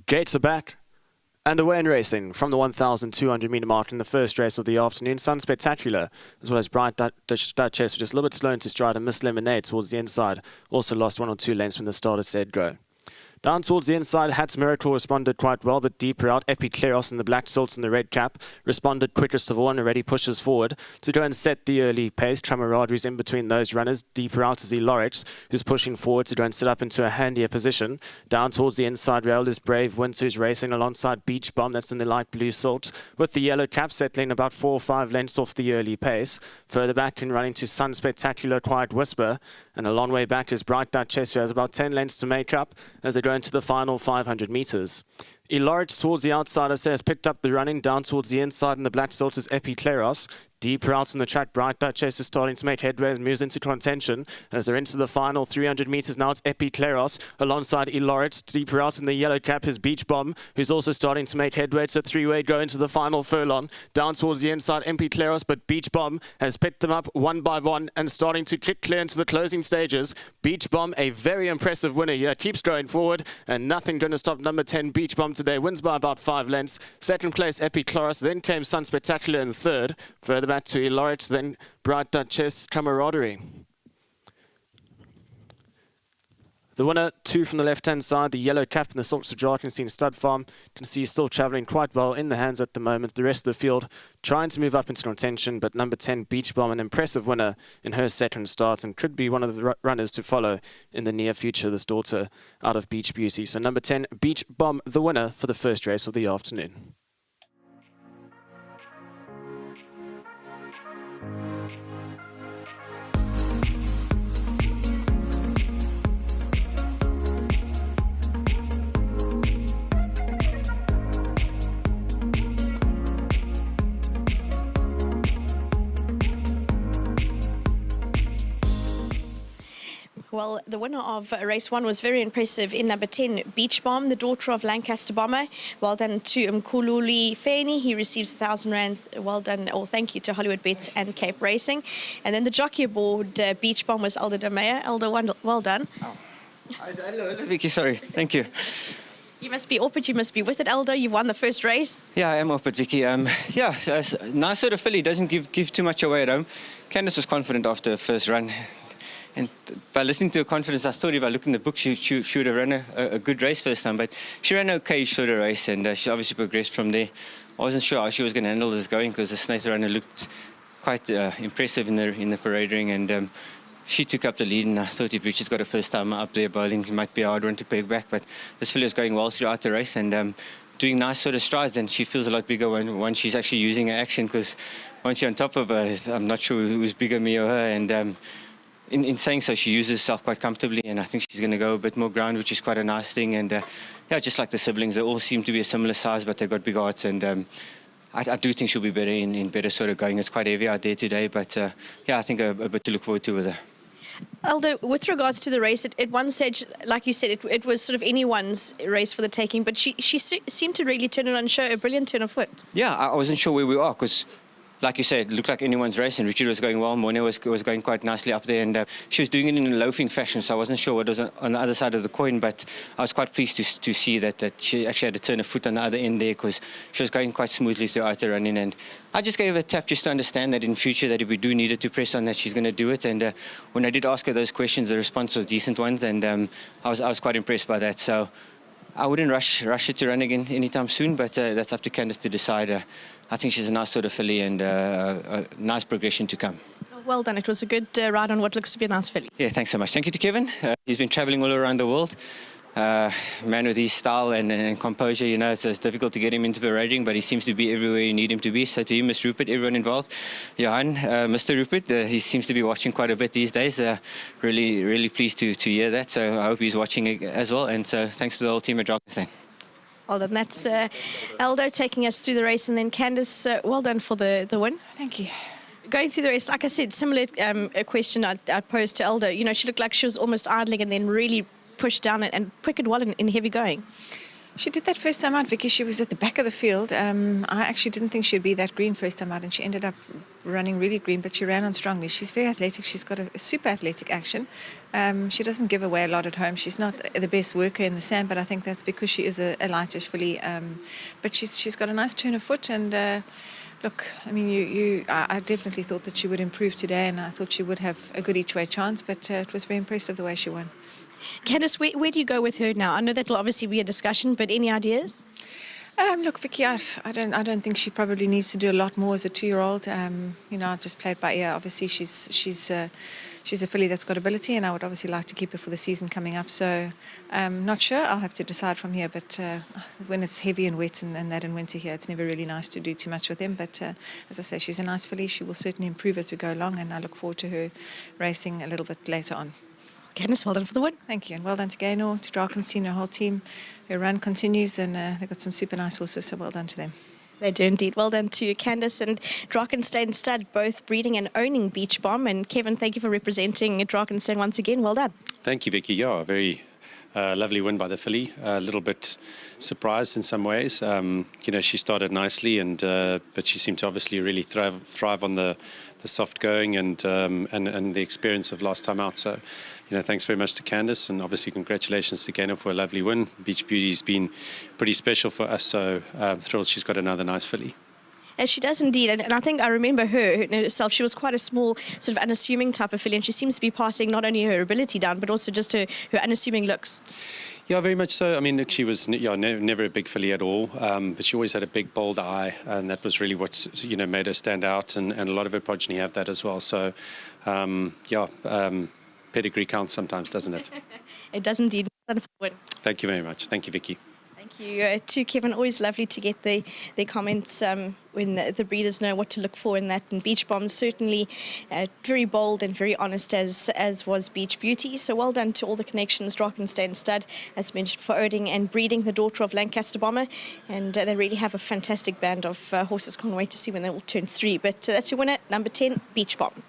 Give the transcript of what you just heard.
Gates are back and away in racing from the 1,200 metre mark in the first race of the afternoon. Sun Spectacular, as well as Bright Duchess, which is a little bit slow into stride, and Miss Lemonade towards the inside. Also lost 1 or 2 lengths when the starter said go. Down towards the inside, Hat's Miracle responded quite well, but deeper out, Epicleros and the Black Salts in the red cap responded quickest of all and already pushes forward to go and set the early pace. Camaraderie's in between those runners. Deeper out is Elorix, who's pushing forward to go and set up into a handier position. Down towards the inside rail is Brave Winter, who's racing alongside Beach Bomb, that's in the light blue salt, with the yellow cap settling about 4 or 5 lengths off the early pace. Further back in running to Sun Spectacular, Quiet Whisper, and a long way back is Bright Duchess, who has about 10 lengths to make up as they go into the final 500 metres. Elorix towards the outside, I say, has picked up the running. Down towards the inside in the Black Salt is Epicleros. Deeper out in the track, Bright Duchess is starting to make headway and moves into contention as they're into the final 300 metres now. It's Epicleros alongside Elorix. Deeper out in the yellow cap is Beach Bomb, who's also starting to make headway. It's a 3-way go into the final furlong. Down towards the inside, Epicleros, but Beach Bomb has picked them up one by one and starting to kick clear into the closing stages. Beach Bomb, a very impressive winner here, keeps going forward and nothing going to stop number 10 Beach Bomb today. Wins by about 5 lengths. Second place, Epicleros. Then came Sun Spectacular in third. Further back to Elorix, then Bright Duchess, Camaraderie. The winner, 2 from the left-hand side, the yellow cap and the Salts of Drakenstein Stud Farm. You can see he's still travelling quite well in the hands at the moment. The rest of the field trying to move up into contention, but number 10, Beach Bomb, an impressive winner in her second start and could be one of the runners to follow in the near future, this daughter out of Beach Beauty. So number 10, Beach Bomb, the winner for the first race of the afternoon. Well, the winner of race 1 was very impressive in number 10, Beach Bomb, the daughter of Lancaster Bomber. Well done to Mkhululi Feni. He receives 1,000 Rand. Well done, or thank you to Hollywood Bets and Cape Racing. And then the jockey aboard Beach Bomb was Elder de Meyer. Elder, well done. Oh. Hello, Vicky, sorry. Thank you. You must be off it, you must be with it, Elder. You won the first race. Yeah, I am off it, Vicky. Nice sort of filly, doesn't give too much away at home. Candice was confident after the first run. And by listening to her confidence, I thought if I looked in the book, she would have run a good race first time. But she ran an okay sort of race, and she obviously progressed from there. I wasn't sure how she was going to handle this going because the Snaith runner looked quite impressive in the parade ring, and she took up the lead. And I thought if Richard's got a first time up there bowling, it might be a hard one to peg back. But this filly was going well throughout the race and doing nice sort of strides. And she feels a lot bigger when she's actually using her action, because once you're on top of her, I'm not sure who's bigger, me or her. And in saying so, she uses herself quite comfortably, and I think she's going to go a bit more ground, which is quite a nice thing. And yeah, just like the siblings, they all seem to be a similar size, but they've got big hearts. And I do think she'll be better in better sort of going. It's quite heavy out there today, but yeah, I think a bit to look forward to with her. Elder, with regards to the race, at one stage, like you said, it was sort of anyone's race for the taking, but she seemed to really turn it on and show a brilliant turn of foot. Yeah, I wasn't sure where we are, because like you said, it looked like anyone's race, and Richard was going well. Morne was going quite nicely up there, and she was doing it in a loafing fashion, so I wasn't sure what was on the other side of the coin, but I was quite pleased to see that she actually had to turn her foot on the other end there, because she was going quite smoothly throughout the running. And I just gave her a tap just to understand that in future, that if we do need her to press on, that she's going to do it. And when I did ask her those questions, the response was decent ones, and I was quite impressed by that. So I wouldn't rush her to run again anytime soon, but that's up to Candice to decide. I think she's a nice sort of filly, and a nice progression to come. Well done. It was a good ride on what looks to be a nice filly. Yeah, thanks so much. Thank you to Kevin. He's been travelling all around the world. Man with his style and composure, you know, it's difficult to get him into the riding, but he seems to be everywhere you need him to be. So to him, Mr. Rupert, everyone involved. Johan, Mr. Rupert, he seems to be watching quite a bit these days. Really, really pleased to hear that. So I hope he's watching as well. And so thanks to the whole team at Drakenstein. Well done. That's Eldo taking us through the race, and then Candice, well done for the win. Thank you. Going through the race, like I said, similar a question I posed to Eldo. You know, she looked like she was almost idling and then really pushed down and quickened well in heavy going. She did that first time out, Vicky. She was at the back of the field. I actually didn't think she'd be that green first time out, and she ended up running really green, but she ran on strongly. She's very athletic. She's got a super athletic action. She doesn't give away a lot at home. She's not the best worker in the sand, but I think that's because she is a lightish filly. But she's got a nice turn of foot, and look, I mean, I definitely thought that she would improve today, and I thought she would have a good each way chance, but it was very impressive the way she won. Candice, where do you go with her now? I know that will obviously be a discussion, but any ideas? Look, Vicky, I don't think she probably needs to do a lot more as a 2-year-old. I just played by ear. Obviously, she's a filly that's got ability, and I would obviously like to keep her for the season coming up. So, not sure. I'll have to decide from here. But when it's heavy and wet and that in winter here, it's never really nice to do too much with them. But as I say, she's a nice filly. She will certainly improve as we go along, and I look forward to her racing a little bit later on. Candice, well done for the win. Thank you, and well done to Gaynor, to Drakenstein, her whole team. Her run continues, and they've got some super nice horses, so well done to them. They do indeed. Well done to Candice and Drakenstein Stud, both breeding and owning Beach Bomb. And Kevin, thank you for representing Drakenstein once again. Well done. Thank you, Vicky. Yeah, a very lovely win by the filly. A little bit surprised in some ways. She started nicely, but she seemed to obviously really thrive on the soft going and the experience of last time out. So, thanks very much to Candice, and obviously congratulations to Gaynor for a lovely win. Beach Beauty's been pretty special for us, so thrilled she's got another nice filly. As she does indeed, and I think I remember her herself. She was quite a small, sort of unassuming type of filly, and she seems to be passing not only her ability down, but also just her unassuming looks. Yeah, very much so. I mean, look, she was never a big filly at all, but she always had a big, bold eye, and that was really what made her stand out, and a lot of her progeny have that as well. So, pedigree counts sometimes, doesn't it? It does indeed. Thank you very much. Thank you, Vicky. Thank you to Kevin. Always lovely to get the comments when the breeders know what to look for in that. And Beach Bomb certainly very bold and very honest as was Beach Beauty. So well done to all the connections. Drakenstein Stud, as mentioned, for owning and breeding the daughter of Lancaster Bomber. And they really have a fantastic band of horses. Can't wait to see when they all turn 3. But that's your winner, number 10, Beach Bomb.